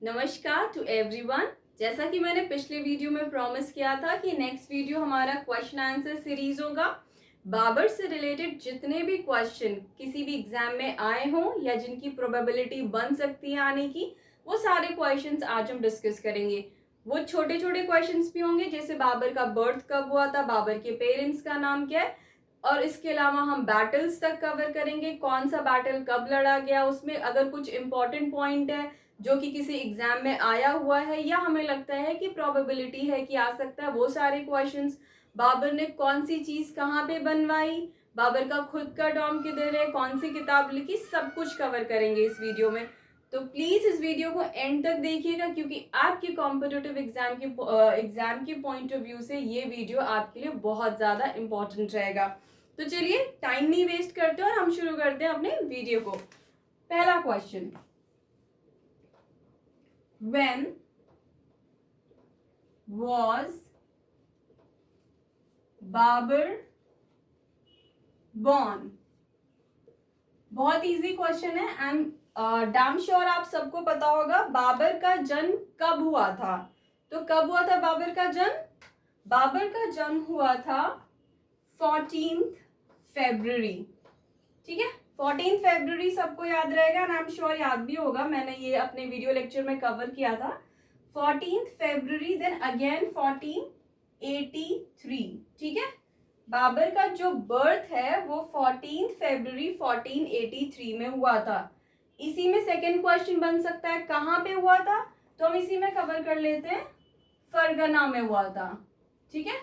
नमस्कार to everyone. जैसा कि मैंने पिछले वीडियो में प्रॉमिस किया था कि नेक्स्ट वीडियो हमारा क्वेश्चन आंसर सीरीज होगा। बाबर से रिलेटेड जितने भी क्वेश्चन किसी भी एग्जाम में आए हों या जिनकी प्रोबेबिलिटी बन सकती है आने की, वो सारे क्वेश्चंस आज हम डिस्कस करेंगे। वो छोटे छोटे क्वेश्चंस भी होंगे, जैसे बाबर का बर्थ कब हुआ था, बाबर के पेरेंट्स का नाम क्या है, और इसके अलावा हम बैटल्स तक कवर करेंगे, कौन सा बैटल कब लड़ा गया, उसमें अगर कुछ इंपॉर्टेंट पॉइंट है जो कि किसी एग्जाम में आया हुआ है या हमें लगता है कि प्रोबेबिलिटी है कि आ सकता है, वो सारे क्वेश्चंस। बाबर ने कौन सी चीज कहाँ पे बनवाई, बाबर का खुद का टॉम किधर है, कौन सी किताब लिखी, सब कुछ कवर करेंगे इस वीडियो में। तो प्लीज इस वीडियो को एंड तक देखिएगा, क्योंकि आपके कॉम्पिटिटिव एग्जाम के पॉइंट ऑफ व्यू से ये वीडियो आपके लिए बहुत ज्यादा इंपॉर्टेंट रहेगा। तो चलिए टाइम नहीं वेस्ट करते और हम शुरू करते हैं अपने वीडियो को। पहला question, when was Babur born? बहुत इजी क्वेश्चन है। आई एम डैम श्योर आप सबको पता होगा बाबर का जन्म कब हुआ था। तो कब हुआ था बाबर का जन्म? बाबर का जन्म हुआ था 14 फरवरी। ठीक है, 14 फरवरी सबको याद रहेगा, आई एम श्योर याद भी होगा, मैंने ये अपने वीडियो लेक्चर में कवर किया था। 14 फरवरी, देन अगेन 1483। ठीक है, बाबर का जो बर्थ है वो 14 फरवरी 1483 में हुआ था। इसी में सेकंड क्वेश्चन बन सकता है कहाँ पे हुआ था, तो हम इसी में कवर कर लेते हैं, फरगना में हुआ था। ठीक है,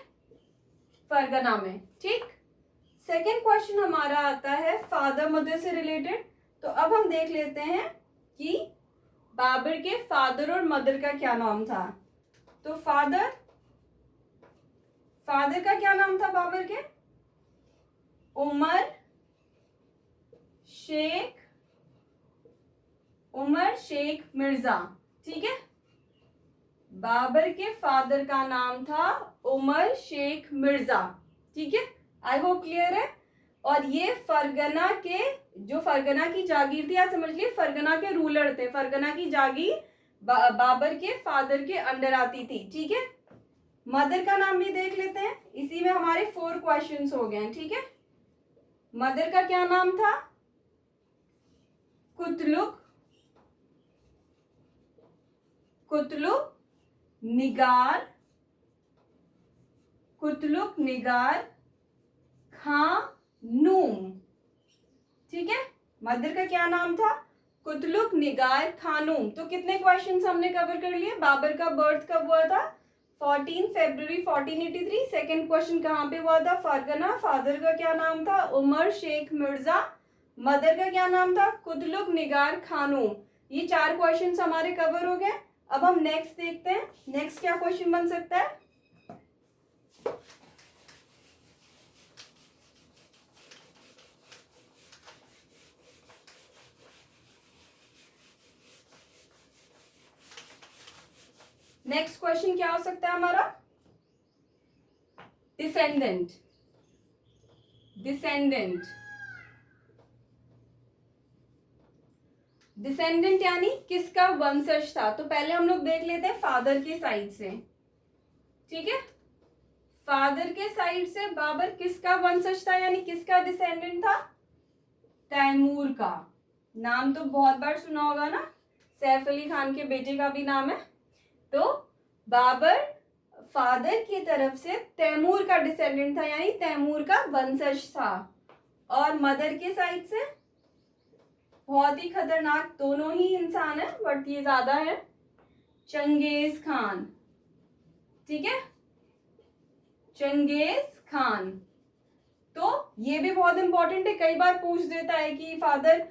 फरगना में। ठीक, सेकेंड क्वेश्चन हमारा आता है फादर मदर से रिलेटेड। तो अब हम देख लेते हैं कि बाबर के फादर और मदर का क्या नाम था। तो फादर का क्या नाम था बाबर के? उमर शेख मिर्जा। ठीक है, बाबर के फादर का नाम था उमर शेख मिर्जा। ठीक है, आई होप क्लियर है। और ये फरगना की जागीर थी, आप समझ लिए फरगना के रूलर थे, फरगना की जागीर बाबर के फादर के अंडर आती थी। ठीक है, मदर का नाम भी देख लेते हैं, इसी में हमारे 4 क्वेश्चंस हो गए। ठीक है, मदर का क्या नाम था? कुतलुक निगार खानूम। ठीक है, मदर का क्या नाम था? कुतलुक निगार खानूम। तो कितने क्वेश्चंस हमने कवर कर लिए? बाबर का बर्थ कब हुआ था? 14 फरवरी 1483। सेकंड क्वेश्चन कहाँ पे हुआ था? फरगना। फादर का क्या नाम था? उमर शेख मिर्जा। मदर का क्या नाम था? कुतलुक निगार खानूम। ये 4 क्वेश्चंस हमारे कवर हो गए। अब हम नेक्स्ट देखते हैं, नेक्स्ट क्या क्वेश्चन बन सकता है। नेक्स्ट क्वेश्चन क्या हो सकता है हमारा? डिसेंडेंट यानी किसका वंशज था। तो पहले हम लोग देख लेते हैं फादर के साइड से। ठीक है, फादर के साइड से बाबर किसका वंशज था, यानी किसका डिसेंडेंट था? तैमूर का। नाम तो बहुत बार सुना होगा ना, सैफ अली खान के बेटे का भी नाम है। तो बाबर फादर की तरफ से तैमूर का डिसेंडेंट था, यानी तैमूर का वंशज था। और मदर के साइड से बहुत ही खतरनाक, दोनों ही इंसान है बट ये ज्यादा है, चंगेज खान। ठीक है, चंगेज खान। तो ये भी बहुत इंपॉर्टेंट है, कई बार पूछ देता है कि बाबर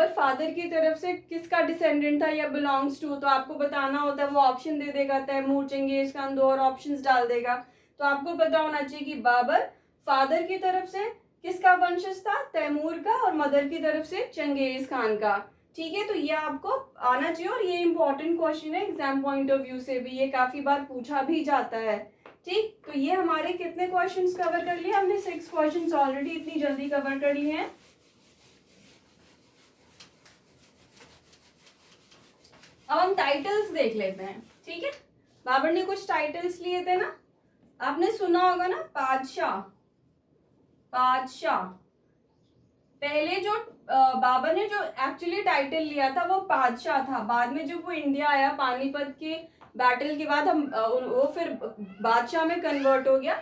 फादर की तरफ से किसका डिसेंडेंट था या बिलोंग्स टू, तो आपको बताना होता है, वो ऑप्शन दे देगा, तैमूर, चंगेज खान, 2 और ऑप्शंस डाल देगा। तो आपको पता होना चाहिए कि बाबर फादर की तरफ से किसका वंशज था? तैमूर का, और मदर की तरफ से चंगेज खान का। ठीक है, तो ये आपको आना चाहिए और ये इंपॉर्टेंट क्वेश्चन है एग्जाम पॉइंट ऑफ व्यू से भी, ये काफी बार पूछा भी जाता है। ठीक, तो ये हमारे कितने क्वेश्चंस कवर कर लिए हमने? 6 क्वेश्चंस ऑलरेडी इतनी जल्दी कवर कर लिए हैं। अब हम टाइटल्स देख लेते हैं, ठीक है। बाबर ने कुछ टाइटल्स लिए थे ना, आपने सुना होगा ना, बादशाह। बादशाह पहले जो बाबर ने जो एक्चुअली टाइटल लिया था वो बादशाह था। बाद में जब वो इंडिया आया पानीपत के बैटल के बाद हम वो फिर बादशाह में कन्वर्ट हो गया।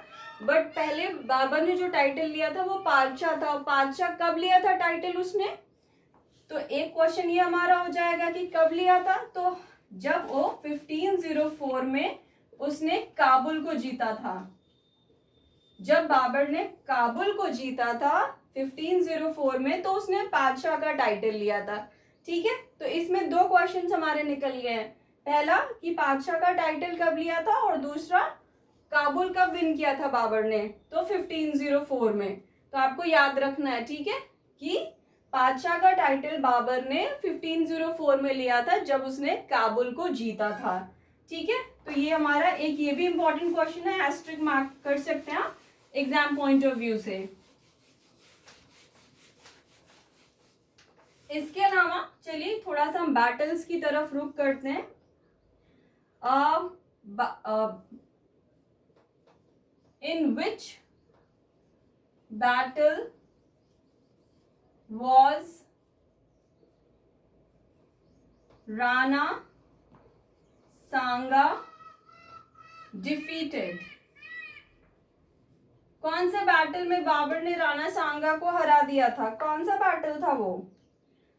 बट पहले बाबर ने जो टाइटल लिया था वो बादशाह था। बादशाह कब लिया था टाइटल उसने? तो एक क्वेश्चन ये हमारा हो जाएगा कि कब लिया था। तो जब वो 1504 में उसने काबुल को जीता था। जब बाबर ने काबुल को जीता था 1504 में, तो उसने बादशाह का टाइटल लिया था, ठीक है। तो इसमें दो क्वेश्चंस हमारे निकल गए हैं। पहला कि बादशाह का टाइटल कब लिया था, और दूसरा काबुल कब विन किया था बाबर ने, तो 1504 में। तो आपको याद रखना है, ठीक है, कि बादशाह का टाइटल बाबर ने 1504 में लिया था जब उसने काबुल को जीता था, ठीक है। तो ये हमारा एक ये भी इंपॉर्टेंट क्वेश्चन है, एस्ट्रिक मार्क कर सकते हैं आप एग्जाम पॉइंट ऑफ व्यू से। इसके अलावा चलिए थोड़ा सा हम बैटल्स की तरफ रुक करते हैं। In which battle was Rana Sanga defeated? कौन से बैटल में बाबर ने राणा सांगा को हरा दिया था? कौन सा बैटल था वो,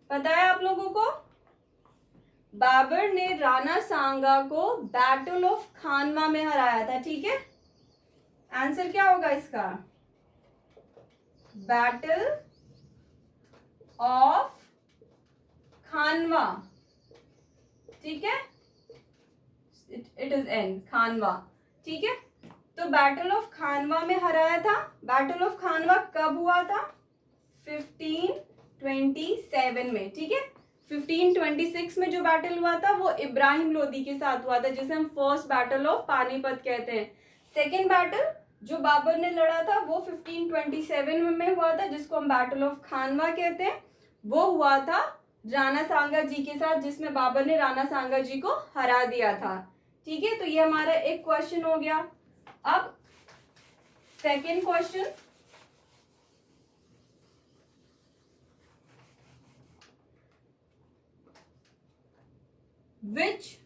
पता है आप लोगों को? बाबर ने राणा सांगा को बैटल ऑफ खानवा में हराया था, ठीक है। आंसर क्या होगा इसका? बैटल ऑफ खानवा, ठीक है, इट इज एन खानवा, ठीक है। तो बैटल ऑफ खानवा में हराया था। बैटल ऑफ खानवा कब हुआ था? 1527 में, ठीक है। 1526 में जो बैटल हुआ था वो इब्राहिम लोदी के साथ हुआ था, जिसे हम फर्स्ट बैटल ऑफ पानीपत कहते हैं। सेकेंड बैटल जो बाबर ने लड़ा था वो 1527 में हुआ था, जिसको हम बैटल ऑफ खानवा कहते हैं। वो हुआ था राणा सांगा जी के साथ, जिसमें बाबर ने राणा सांगा जी को हरा दिया था, ठीक है। तो ये हमारा एक क्वेश्चन हो गया। अब सेकेंड क्वेश्चन, विच,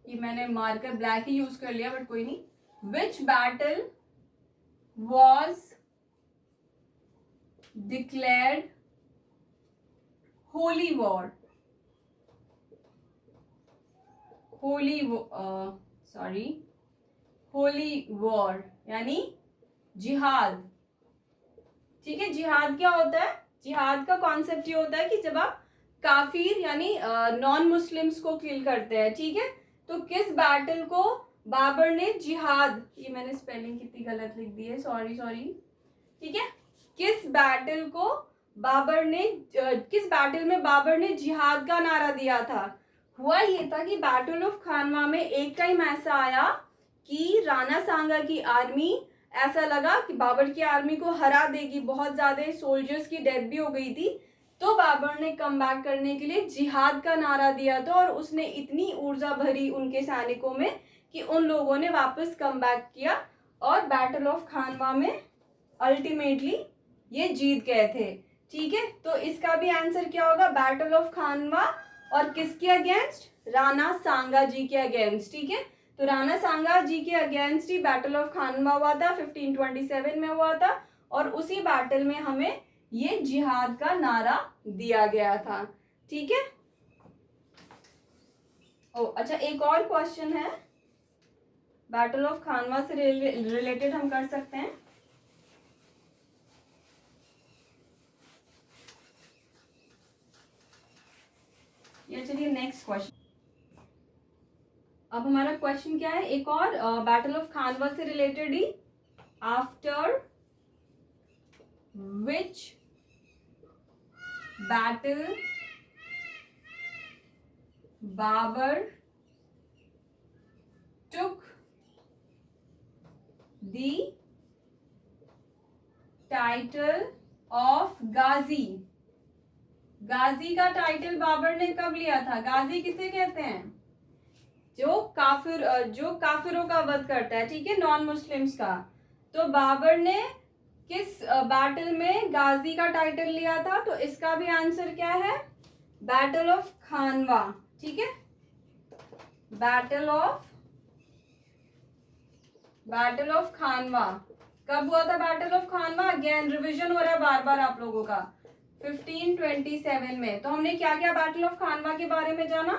ये मैंने मार्कर ब्लैक ही यूज कर लिया बट कोई नहीं। विच battle was declared holy war? Holy war यानी जिहाद, ठीक है। जिहाद क्या होता है? जिहाद का कॉन्सेप्ट ये होता है कि जब आप काफिर यानी नॉन मुस्लिम्स को किल करते हैं, ठीक है। तो किस बैटल को बाबर ने जिहाद, ये मैंने स्पेलिंग कितनी गलत लिख दी है, सॉरी, ठीक है। किस बैटल को बाबर ने किस बैटल में बाबर ने जिहाद का नारा दिया था? हुआ ये था कि बैटल ऑफ खानवा में एक टाइम ऐसा आया कि राणा सांगा की आर्मी, ऐसा लगा कि बाबर की आर्मी को हरा देगी, बहुत ज्यादा सोल्जर्स की डेथ भी हो गई थी। तो बाबर ने कम बैक करने के लिए जिहाद का नारा दिया था, और उसने इतनी ऊर्जा भरी उनके सैनिकों में कि उन लोगों ने वापस कम बैक किया और बैटल ऑफ खानवा में अल्टीमेटली ये जीत गए थे, ठीक है। तो इसका भी आंसर क्या होगा? बैटल ऑफ खानवा, और किसके अगेंस्ट? राणा सांगा जी के अगेंस्ट, ठीक है। तो राणा सांगा जी के अगेंस्ट ही बैटल ऑफ खानवा हुआ था, 1527 में हुआ था, और उसी बैटल में हमें ये जिहाद का नारा दिया गया था, ठीक है। ओ अच्छा, एक और क्वेश्चन है बैटल ऑफ खानवा से रिलेटेड हम कर सकते हैं। ये चलिए नेक्स्ट क्वेश्चन। अब हमारा क्वेश्चन क्या है? एक और बैटल ऑफ खानवा से रिलेटेड ही। After which battle Babur took the title of Ghazi? गाजी का टाइटल बाबर ने कब लिया था? गाजी किसे कहते हैं? जो काफिरों का वध करता है, ठीक है, नॉन मुस्लिम्स का। तो बाबर ने किस बैटल में गाजी का टाइटल लिया था? तो इसका भी आंसर क्या है? बैटल ऑफ खानवा, ठीक है, बैटल ऑफ खानवा। कब हुआ था battle of Khanwa? Again revision हो रहा है बार बार आप लोगों का। 1527 में। तो हमने क्या क्या बैटल ऑफ खानवा के बारे में जाना?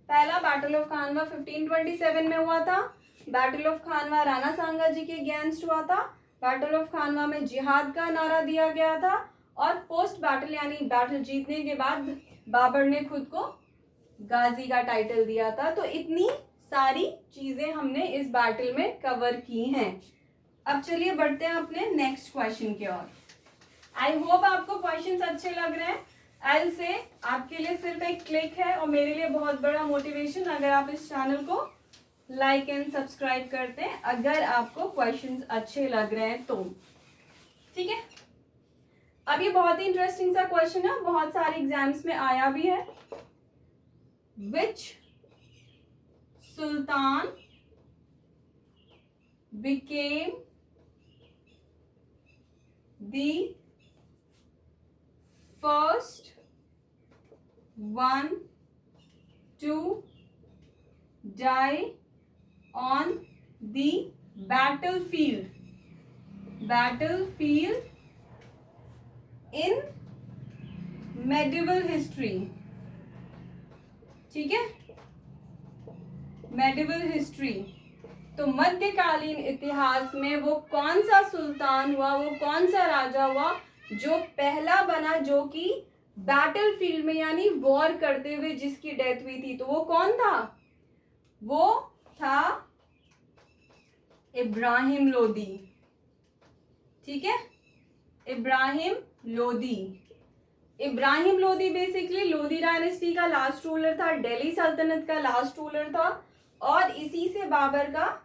पहला, बैटल ऑफ खानवा 1527 में हुआ था। बैटल ऑफ खानवा राणा सांगा जी के अगेंस्ट हुआ था। बैटल ऑफ खानवा में जिहाद का नारा दिया गया था। और पोस्ट बैटल यानी बैटल जीतने के बाद बाबर ने खुद को गाजी का टाइटल दिया था। तो इतनी सारी चीजें हमने इस बैटल में कवर की हैं। अब चलिए बढ़ते हैं अपने नेक्स्ट क्वेश्चन की ओर। आई होप आपको क्वेश्चंस अच्छे लग रहे हैं। आई से आपके लिए सिर्फ एक क्लिक है और मेरे लिए बहुत बड़ा मोटिवेशन अगर आप इस चैनल को लाइक एंड सब्सक्राइब करते हैं, अगर आपको क्वेश्चंस अच्छे लग रहे हैं तो, ठीक है। अब ये बहुत ही इंटरेस्टिंग सा क्वेश्चन है, बहुत सारे एग्जाम्स में आया भी है। Which sultan became the first one to die on the battlefield in medieval history, ठीक है, medieval history। तो मध्यकालीन इतिहास में वो कौन सा सुल्तान हुआ, वो कौन सा राजा हुआ जो पहला बना, जो कि बैटलफील्ड में यानी वॉर करते हुए जिसकी डेथ हुई थी? तो वो कौन था? वो था इब्राहिम लोदी, ठीक है, इब्राहिम लोदी। इब्राहिम लोदी बेसिकली लोदी डायनेस्टी का लास्ट रूलर था, दिल्ली सल्तनत का लास्ट रूलर था। और इसी से बाबर का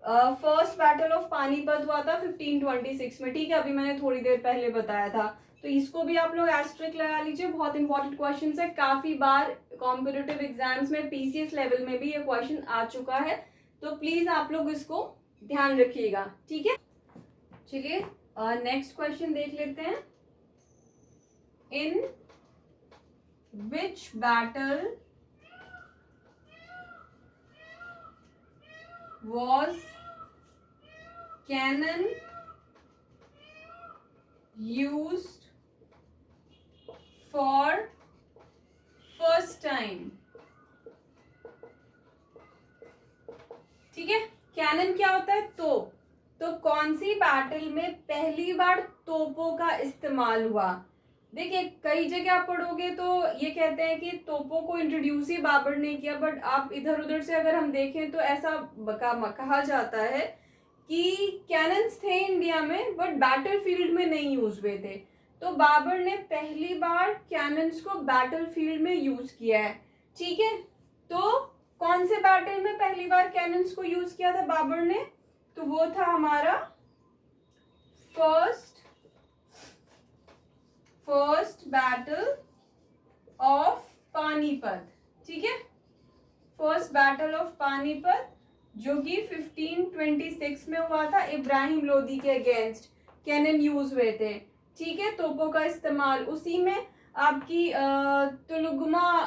फर्स्ट बैटल ऑफ पानीपत हुआ था 1526 में, ठीक है, अभी मैंने थोड़ी देर पहले बताया था। तो इसको भी आप लोग एस्ट्रिक लगा लीजिए, बहुत इंपॉर्टेंट क्वेश्चन है, काफी बार कॉम्पिटिटिव एग्जाम्स में पीसीएस लेवल में भी ये क्वेश्चन आ चुका है। तो प्लीज आप लोग इसको ध्यान रखिएगा, ठीक है। चलिए नेक्स्ट क्वेश्चन देख लेते हैं। In which battle was cannon used for first time, ठीक है। कैनन क्या होता है? तोप। तो कौन सी बैटल में पहली बार तोपों का इस्तेमाल हुआ? देखिए कई जगह आप पढ़ोगे तो ये कहते हैं कि तोपों को इंट्रोड्यूस ही बाबर ने किया, बट आप इधर उधर से अगर हम देखें तो ऐसा कहा जाता है कि कैनन्स थे इंडिया में बट बैटलफील्ड में नहीं यूज हुए थे। तो बाबर ने पहली बार कैनन्स को बैटलफील्ड में यूज किया है, ठीक है। तो कौन से बैटल में पहली बार कैनन्स को यूज किया था बाबर ने? तो वो था हमारा फर्स्ट बैटल ऑफ पानीपत, ठीक है, फर्स्ट बैटल ऑफ पानीपत जो कि 1526 में हुआ था। इब्राहिम लोदी के अगेंस्ट कैनन यूज हुए थे, ठीक है, तोपों का इस्तेमाल। उसी में आपकी तुलुगमा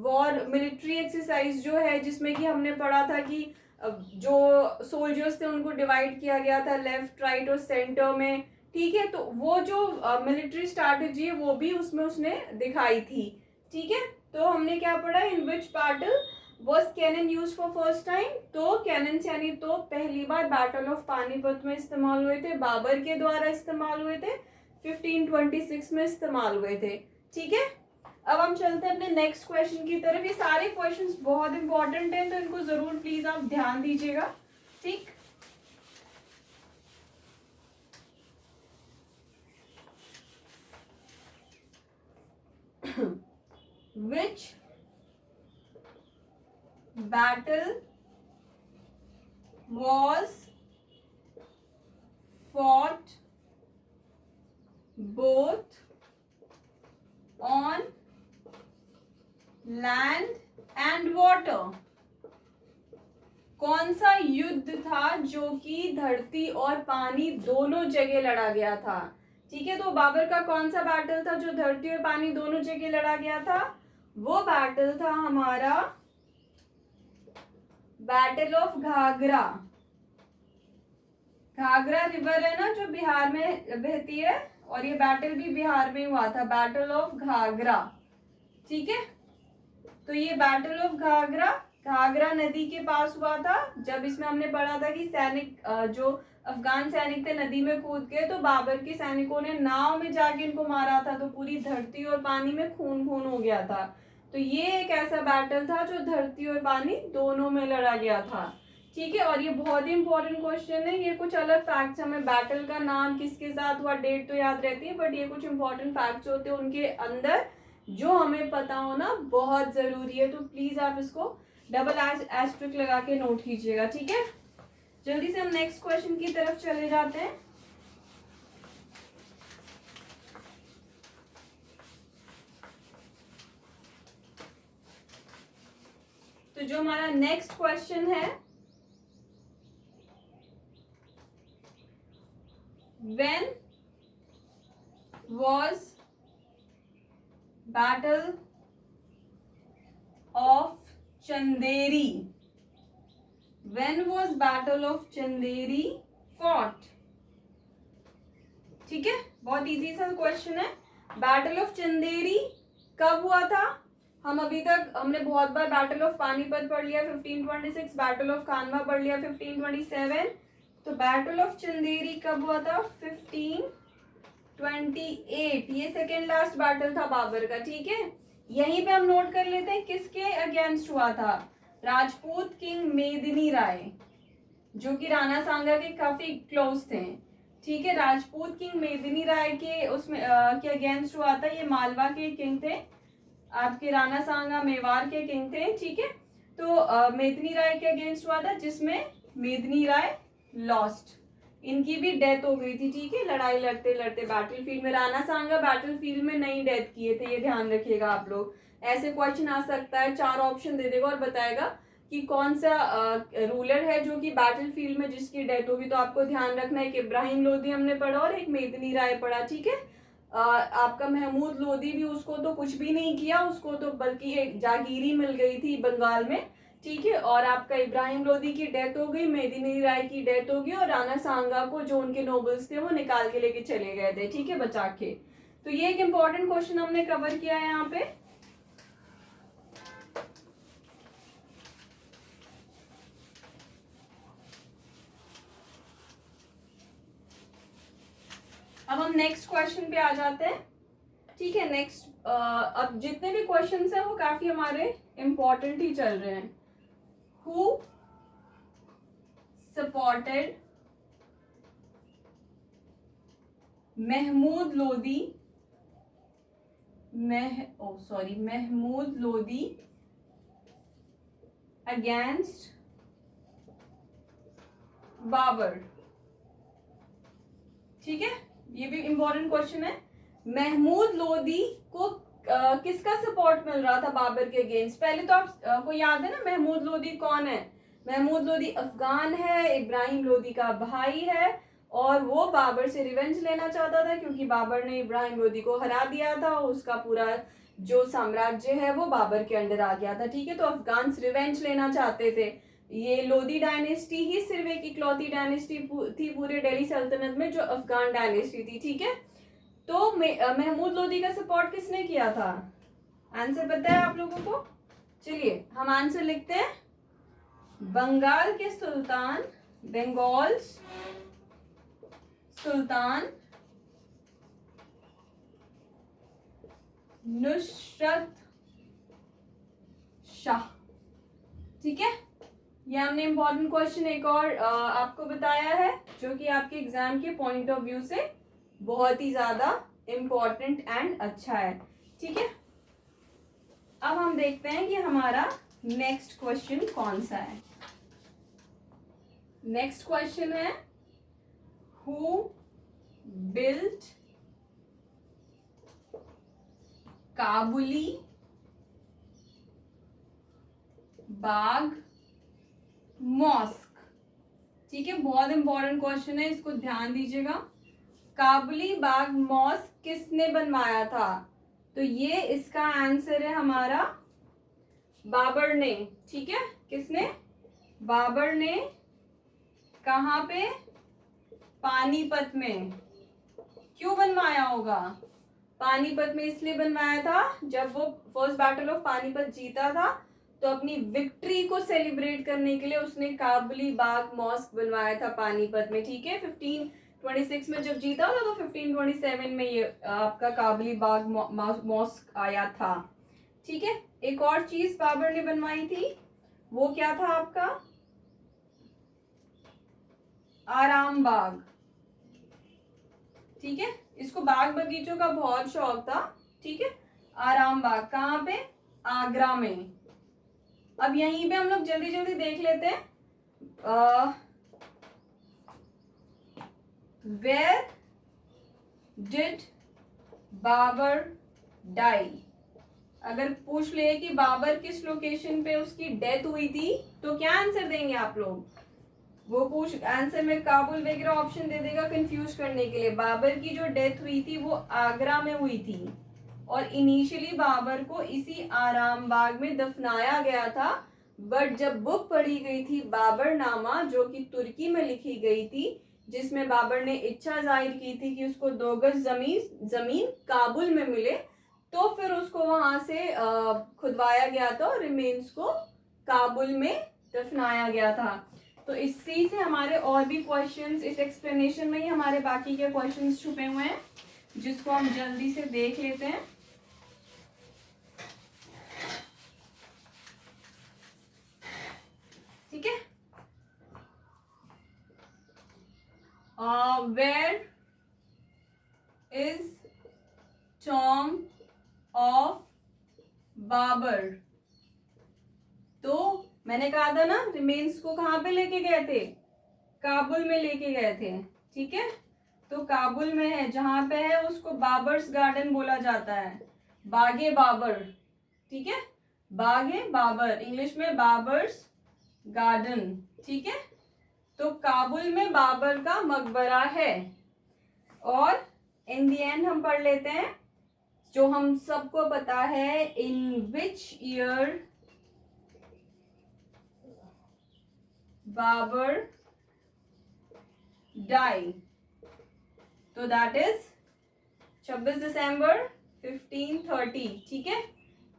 वॉर मिलिट्री एक्सरसाइज जो है, जिसमें कि हमने पढ़ा था कि जो सोल्जर्स थे उनको डिवाइड किया गया था लेफ्ट राइट और सेंटर में, ठीक है। तो वो जो मिलिट्री स्ट्रैटेजी है वो भी उसमें उसने दिखाई थी, ठीक है। तो हमने क्या पढ़ा? In which battle was cannon use for first time? तो कैनन यानी तो पहली बार बैटल ऑफ पानीपत में इस्तेमाल हुए थे, बाबर के द्वारा इस्तेमाल हुए थे, 1526 में इस्तेमाल हुए थे, ठीक है। अब हम चलते हैं अपने नेक्स्ट क्वेश्चन की तरफ। ये सारे क्वेश्चंस बहुत इंपॉर्टेंट हैं तो इनको जरूर प्लीज आप ध्यान दीजिएगा, ठीक। Which battle was fought both on land and water. कौन सा युद्ध था जो कि धरती और पानी दोनों जगह लड़ा गया था? ठीक है, तो बाबर का कौन सा बैटल था जो धरती और पानी दोनों जगह लड़ा गया था? वो बैटल था हमारा battle of Ghaghra. Ghaghra river है ना जो बिहार में बहती है, और ये बैटल भी बिहार में हुआ था, बैटल ऑफ घाघरा। ठीक है, तो ये बैटल ऑफ घाघरा घाघरा नदी के पास हुआ था। जब इसमें हमने पढ़ा था कि सैनिक जो अफगान सैनिक थे नदी में कूद गए, तो बाबर के सैनिकों ने नाव में जाके इनको मारा था, तो पूरी धरती और पानी में खून खून हो गया था। तो ये एक ऐसा बैटल था जो धरती और पानी दोनों में लड़ा गया था। ठीक है, और ये बहुत ही इंपॉर्टेंट क्वेश्चन है। ये कुछ अलग फैक्ट्स, हमें बैटल का नाम किसके साथ हुआ डेट तो याद रहती है, बट ये कुछ इंपॉर्टेंट फैक्ट्स होते हैं उनके अंदर जो हमें पता होना बहुत जरूरी है। तो प्लीज आप इसको डबल एस्ट्रिक लगा के नोट कीजिएगा। ठीक है, जल्दी से हम नेक्स्ट क्वेश्चन की तरफ चले जाते हैं। तो जो हमारा नेक्स्ट क्वेश्चन है, when was battle of Chanderi? When was Battle of Chanderi fought? ठीक है, बहुत इजी सा क्वेश्चन है। बैटल ऑफ चंदेरी कब हुआ था? हम अभी तक हमने बहुत बार बैटल ऑफ पानीपत पढ़ लिया 1526, बैटल ऑफ खानवा पढ़ लिया 1527। तो बैटल ऑफ चंदेरी कब हुआ था? 1528। ये सेकेंड लास्ट बैटल था बाबर का। ठीक है, यहीं पे हम नोट कर लेते हैं किसके अगेंस्ट हुआ था। राजपूत किंग मेदिनी राय, जो कि राणा सांगा के काफी क्लोज थे। ठीक है, राजपूत किंग मेदिनी राय के उसमें के अगेंस्ट हुआ था। ये मालवा के किंग थे, आपके राणा सांगा मेवाड़ के किंग थे। ठीक है, तो मेदिनी राय के अगेंस्ट हुआ था, जिसमें मेदिनी राय लॉस्ट, इनकी भी डेथ हो गई थी। ठीक है, लड़ाई लड़ते लड़ते बैटलफील्ड में। राणा सांगा बैटलफील्ड में नहीं डेथ किए थे, ये ध्यान रखिएगा आप लोग। ऐसे क्वेश्चन आ सकता है, 4 ऑप्शन दे देगा और बताएगा कि कौन सा रूलर है जो कि बैटलफील्ड में जिसकी डेथ होगी। तो आपको ध्यान रखना है कि इब्राहिम लोधी हमने पढ़ा और एक मेदिनी राय पढ़ा। ठीक है, आपका महमूद लोधी भी, उसको तो कुछ भी नहीं किया, उसको तो बल्कि एक जागीरी मिल गई थी बंगाल में। ठीक है, और आपका इब्राहिम लोधी की डेथ हो गई, मेदिनी राय की डेथ होगी, और राणा सांगा को जो उनके नोबल्स थे वो निकाल के लेके चले गए थे। ठीक है, बचा के। तो ये एक इंपॉर्टेंट क्वेश्चन हमने कवर किया है यहाँ पे। अब हम नेक्स्ट क्वेश्चन पे आ जाते हैं। ठीक है, नेक्स्ट अब जितने भी क्वेश्चंस हैं वो काफी हमारे इंपॉर्टेंट ही चल रहे हैं। Who supported Mahmud Lodi Mahmud Lodi against Babur? ठीक है, ये भी इंपॉर्टेंट क्वेश्चन है। महमूद लोधी को किसका सपोर्ट मिल रहा था बाबर के अगेंस्ट? पहले तो आप को याद है ना महमूद लोधी कौन है? महमूद लोधी अफगान है, इब्राहिम लोधी का भाई है, और वो बाबर से रिवेंज लेना चाहता था क्योंकि बाबर ने इब्राहिम लोधी को हरा दिया था। उसका पूरा जो साम्राज्य है वो बाबर के अंडर आ गया था। ठीक है, तो अफगान रिवेंज लेना चाहते थे। ये लोधी डायनेस्टी ही सिर्फ एक इकलौती डायनेस्टी थी पूरे दिल्ली सल्तनत में जो अफगान डायनेस्टी थी। ठीक है, तो महमूद लोधी का सपोर्ट किसने किया था? आंसर पता है आप लोगों को? चलिए हम आंसर लिखते हैं। बंगाल के सुल्तान, बंगाल सुल्तान नुसरत शाह। ठीक है, ये हमने इंपॉर्टेंट क्वेश्चन एक और आपको बताया है जो कि आपके एग्जाम के पॉइंट ऑफ व्यू से बहुत ही ज्यादा इंपॉर्टेंट एंड अच्छा है। ठीक है, अब हम देखते हैं कि हमारा नेक्स्ट क्वेश्चन कौन सा है। नेक्स्ट क्वेश्चन है, who built Kabuli Bagh mosque. ठीक है, बहुत इंपॉर्टेंट क्वेश्चन है, इसको ध्यान दीजिएगा। काबुली बाग मॉस्क किसने बनवाया था? तो ये इसका आंसर है हमारा बाबर ने। ठीक है, किसने? बाबर ने। कहाँ पे? पानीपत में। क्यों बनवाया होगा? पानीपत में इसलिए बनवाया था, जब वो फर्स्ट बैटल ऑफ पानीपत जीता था तो अपनी विक्ट्री को सेलिब्रेट करने के लिए उसने काबुली बाग मॉस्क बनवाया था पानीपत में। ठीक है, 1526 में जब जीता था तो 1527 में ये आपका काबुली बाग मॉस्क आया था। ठीक है, एक और चीज बाबर ने बनवाई थी, वो क्या था आपका? आराम बाग। ठीक है, इसको बाग बगीचों का बहुत शौक था। ठीक है, आराम बाग कहाँ पे? आगरा में। अब यहीं पे हम लोग जल्दी जल्दी देख लेते हैं। Where did Babur die? अगर पूछ ले कि बाबर किस लोकेशन पे उसकी डेथ हुई थी तो क्या आंसर देंगे आप लोग? वो पूछ आंसर में काबुल वगैरह ऑप्शन दे देगा कंफ्यूज करने के लिए। बाबर की जो डेथ हुई थी वो आगरा में हुई थी और इनिशियली बाबर को इसी आराम बाग में दफनाया गया था। बट जब बुक पढ़ी गई थी बाबरनामा, जो कि तुर्की में लिखी गई थी, जिसमें बाबर ने इच्छा जाहिर की थी कि उसको 2 गज जमीन काबुल में मिले, तो फिर उसको वहां से खुदवाया गया था और रिमेन्स को काबुल में दफनाया गया था। तो इसी से हमारे और भी क्वेश्चंस, इस एक्सप्लेनेशन में ही हमारे बाकी के क्वेश्चंस छुपे हुए हैं, जिसको हम जल्दी से देख लेते हैं। ठीक है, where is tomb of Babur? तो मैंने कहा था ना, रिमेन्स को कहाँ पे लेके गए थे? काबुल में लेके गए थे। ठीक है, तो काबुल में है, जहां पे है उसको बाबर्स गार्डन बोला जाता है, बागे बाबर। ठीक है, बागे बाबर, इंग्लिश में बाबर्स गार्डन। ठीक है, तो काबुल में बाबर का मकबरा है। और इन दी एंड हम पढ़ लेते हैं, जो हम सबको पता है, इन विच ईयर बाबर डाई? तो दैट इज 26 दिसंबर 1530। ठीक है,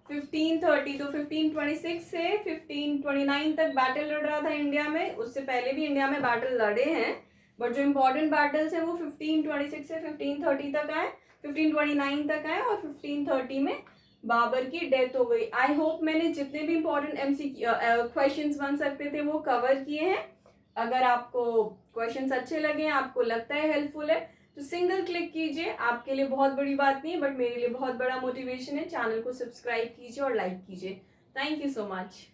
1530। तो 1526 से 1529 तक बैटल लड़ रहा था इंडिया में। उससे पहले भी इंडिया में बैटल लड़े हैं, बट जो इंपॉर्टेंट बैटल्स हैं वो 1526 से 1530 तक आए, 1529 तक आए और 1530 में बाबर की डेथ हो गई। आई होप मैंने जितने भी इंपॉर्टेंट क्वेश्चंस बन सकते थे वो कवर किए हैं। अगर आपको क्वेश्चंस अच्छे लगे, आपको लगता है हेल्पफुल है, तो सिंगल क्लिक कीजिए। आपके लिए बहुत बड़ी बात नहीं है, बट मेरे लिए बहुत बड़ा मोटिवेशन है। चैनल को सब्सक्राइब कीजिए और लाइक कीजिए। Thank you so much.